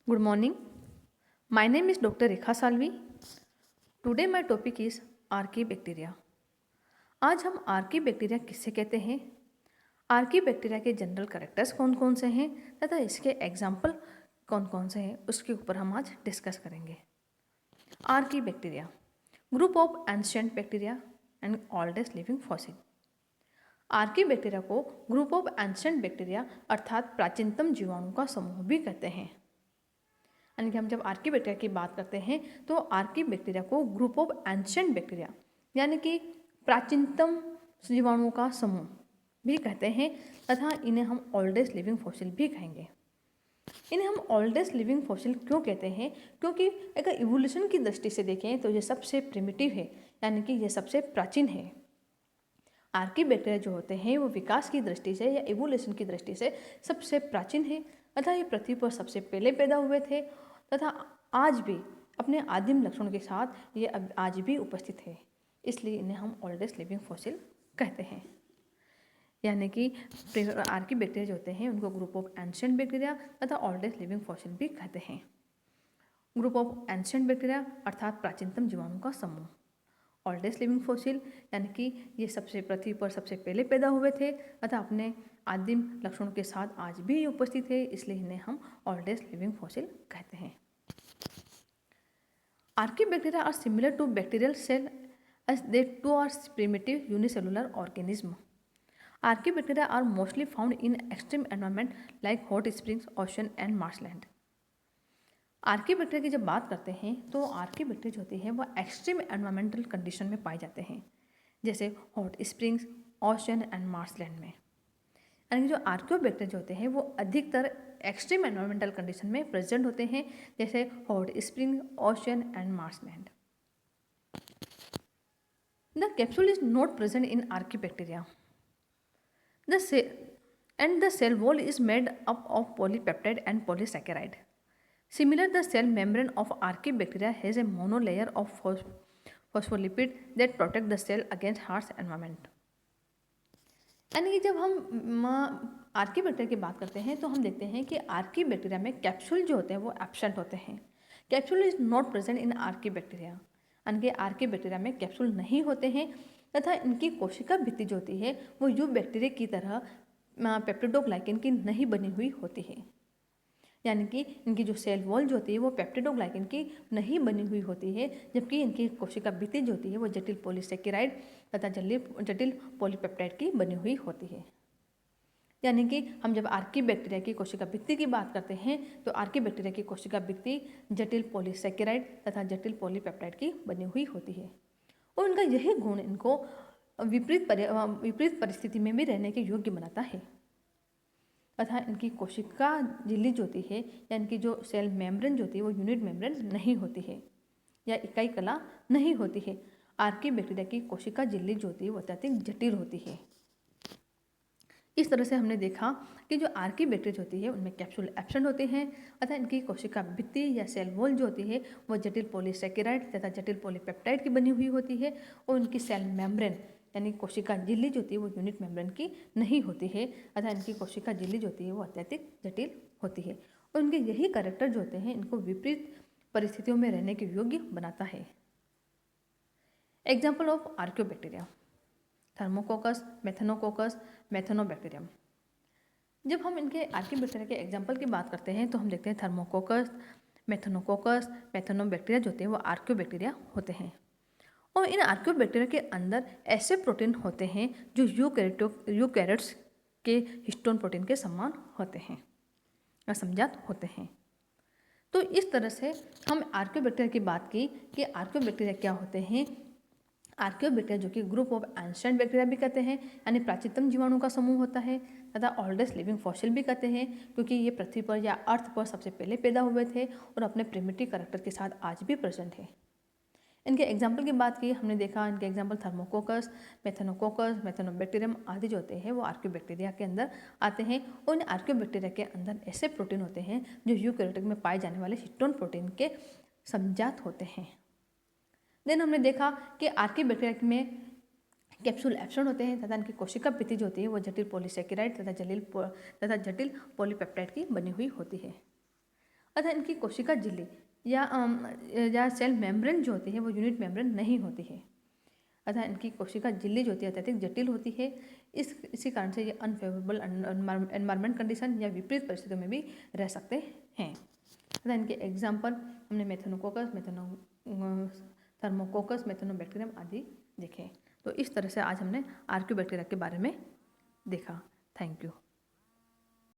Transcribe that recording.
Good morning. My name is Dr. Rekha Salvi. Today my topic is archaebacteria. आज हम archaebacteria किससे कहते हैं, आर्कीबैक्टीरिया के जनरल कैरेक्टर्स कौन कौन से हैं तथा इसके एग्जाम्पल कौन कौन से हैं उसके ऊपर हम आज डिस्कस करेंगे। Archaebacteria group of ancient bacteria and oldest living fossil. Archaebacteria को ग्रुप ऑफ एंशिएंट बैक्टीरिया अर्थात प्राचीनतम जीवाणु का समूह भी कहते हैं। यानी कि हम जब आर्कीबैक्टीरिया की बात करते हैं तो आर्कीबैक्टीरिया को ग्रुप ऑफ एंशिएंट बैक्टीरिया यानी कि प्राचीनतम जीवाणुओं का समूह भी कहते हैं तथा इन्हें हम ओल्डेस्ट लिविंग फॉसिल भी कहेंगे। इन्हें हम ओल्डेस्ट लिविंग फॉसिल क्यों कहते हैं, क्योंकि अगर इवोल्यूशन की दृष्टि से देखें तो ये सबसे प्रिमिटिव है, यानी कि ये सबसे प्राचीन है। आर्कीबैक्टीरिया जो होते हैं वो विकास की दृष्टि से या इवोल्यूशन की दृष्टि से सबसे प्राचीन है तथा ये पृथ्वी पर सबसे पहले पैदा हुए थे तथा आज भी अपने आदिम लक्षणों के साथ ये अब आज भी उपस्थित है, इसलिए इन्हें हम ओल्डेस्ट लिविंग फॉसिल कहते हैं। यानी कि आर्कीबैक्टीरिया जो होते हैं उनको ग्रुप ऑफ एंशिएंट बैक्टीरिया तथा ओल्डेस्ट लिविंग फॉसिल भी कहते हैं। ग्रुप ऑफ एंशिएंट बैक्टीरिया अर्थात प्राचीनतम जीवाणु का समूह, ओल्डेस्ट लिविंग फॉसिल यानी कि ये सबसे पृथ्वी पर सबसे पहले पैदा हुए थे तथा अपने आदिम लक्षणों के साथ आज भी उपस्थित है, इसलिए इन्हें हम ओल्डेस्ट लिविंग फॉसिल कहते हैं। Archaebacteria are similar to bacterial cell as they too are primitive unicellular organism. Archaebacteria are mostly found in extreme environment like hot springs, ocean and marshland. Archaebacteria की जब बात करते हैं तो आर्कीबैक्टीरिया जो होती है वो एक्सट्रीम एनवायरमेंटल कंडीशन में पाए जाते हैं, जैसे hot springs, ocean and marshland में। यानी जो आर्कियोबैक्टीरिया जो होते हैं वो अधिकतर एक्सट्रीम एनवायरमेंटल कंडीशन में प्रेजेंट होते हैं, जैसे hot spring, ocean and marshland. The capsule is not present in archaebacteria and the cell wall is made up of polypeptide and polysaccharide. Similar, the cell membrane of archaebacteria has a monolayer of phospholipid that protect the cell against harsh environment. यानी कि जब हम archaebacteria की बात करते हैं तो हम देखते हैं कि आर्कीबैक्टीरिया में कैप्सूल जो होते हैं वो एब्सेंट होते हैं। Capsule is not present in archaebacteria, यानी कि आर्कीबैक्टीरिया में कैप्सूल नहीं होते हैं तथा इनकी कोशिका भित्ति जो होती है वो यू बैक्टीरिया की तरह पेप्टिडोग्लाइकेन की नहीं बनी हुई होती है। यानी कि इनकी जो सेल वॉल जो होती है वो पेप्टिडोग्लाइकेन की नहीं बनी हुई होती है, जबकि इनकी कोशिका भित्ति जो होती है वो जटिल पॉलीसेकेराइड तथा जटिल पॉलीपेप्टाइड की बनी हुई होती है। यानी कि हम जब आर्कीबैक्टीरिया की कोशिका भित्ति की बात करते हैं तो आर्कीबैक्टीरिया की कोशिका भित्ति जटिल पॉलीसेकेराइड तथा जटिल पॉलीपेप्टाइड की बनी हुई होती है और उनका यही गुण इनको विपरीत परिस्थिति में भी रहने के योग्य बनाता है तथा इनकी कोशिका झिल्ली जो होती है या इनकी जो सेल मेम्ब्रेन जो होती है वो यूनिट मेम्ब्रेन नहीं होती है या इकाई कला नहीं होती है। आर्कीबैक्टीरिया की कोशिका झिल्ली जो होती है वो अत्यधिक जटिल होती है। इस तरह से हमने देखा कि जो आर्कीबैक्टीरिया होती है उनमें कैप्सूल एब्सेंट होते हैं अतः इनकी कोशिका भित्ति या सेल वॉल जो होती है वो जटिल पॉलीसेकेराइड तथा जटिल पॉलीपेप्टाइड की बनी हुई होती है और उनकी सेल मेम्ब्रेन यानी कोशिका झिल्ली जो होती है वो यूनिट मेम्ब्रेन की नहीं होती है अतः इनकी कोशिका झिल्ली जो होती है वो अत्यधिक जटिल होती है और उनके यही कैरेक्टर जो होते हैं इनको विपरीत परिस्थितियों में रहने के योग्य बनाता है। Example of archaebacteria: thermococcus, methanococcus, methanobacterium. जब हम इनके आर्कीबैक्टीरिया के एग्जाम्पल की बात करते हैं तो हम देखते हैं थर्मोकोकस, मेथनोकोकस, मेथनोबैक्टीरिया जो होते हैं वो आर्कियोबैक्टीरिया होते हैं और इन आर्कियोबैक्टीरिया के अंदर ऐसे प्रोटीन होते हैं जो यूकैरियोट्स के हिस्टोन प्रोटीन के समान होते हैं या समजात होते हैं। तो इस तरह से हम आर्कियोबैक्टीरिया की बात की कि आर्कियोबैक्टीरिया क्या होते हैं। आर्कियोबैक्टीरिया जो कि ग्रुप ऑफ एंशिएंट बैक्टीरिया भी कहते हैं, यानी प्राचीनतम जीवाणु का समूह होता है तथा ओल्डेस्ट लिविंग फॉसिल भी कहते हैं क्योंकि ये पृथ्वी पर या अर्थ पर सबसे पहले पैदा हुए थे और अपने प्रिमिटिव कैरेक्टर के साथ आज भी प्रेजेंट है। इनके एग्जाम्पल की बात की, हमने देखा इनके एग्जाम्पल थर्मोकोकस, मेथनोकोकस, मेथनोबैक्टीरियम आदि जो होते हैं वो आर्कियोबैक्टीरिया के अंदर आते हैं और इन आर्कियोबैक्टीरिया के अंदर ऐसे प्रोटीन होते हैं जो यूकैरियोटिक में पाए जाने वाले हिस्टोन प्रोटीन के समजात होते हैं। देन हमने देखा कि आर्कियोबैक्टीरिया में कैप्सूल एब्सेंट होते हैं तथा इनकी कोशिका भित्ति जो होती है वो जटिल पॉलीसेकेराइड तथा जटिल पॉलीपेप्टाइड की बनी हुई होती है। अतः इनकी कोशिका झिल्ली या सेल मेम्ब्रेन जो होती है वो यूनिट मेम्ब्रेन नहीं होती है। अतः इनकी कोशिका झिल्ली जो होती है अत्यधिक जटिल होती है। इसी कारण से ये अनफेवरेबल एनवायरमेंट कंडीशन या विपरीत परिस्थितियों में भी रह सकते हैं। अतः इनके एग्जाम्पल हमने मेथनोकोकस, थर्मोकोकस, मेथनोबैक्टीरियम आदि देखे। तो इस तरह से आज हमने आर्कियोबैक्टीरिया के बारे में देखा। Thank you.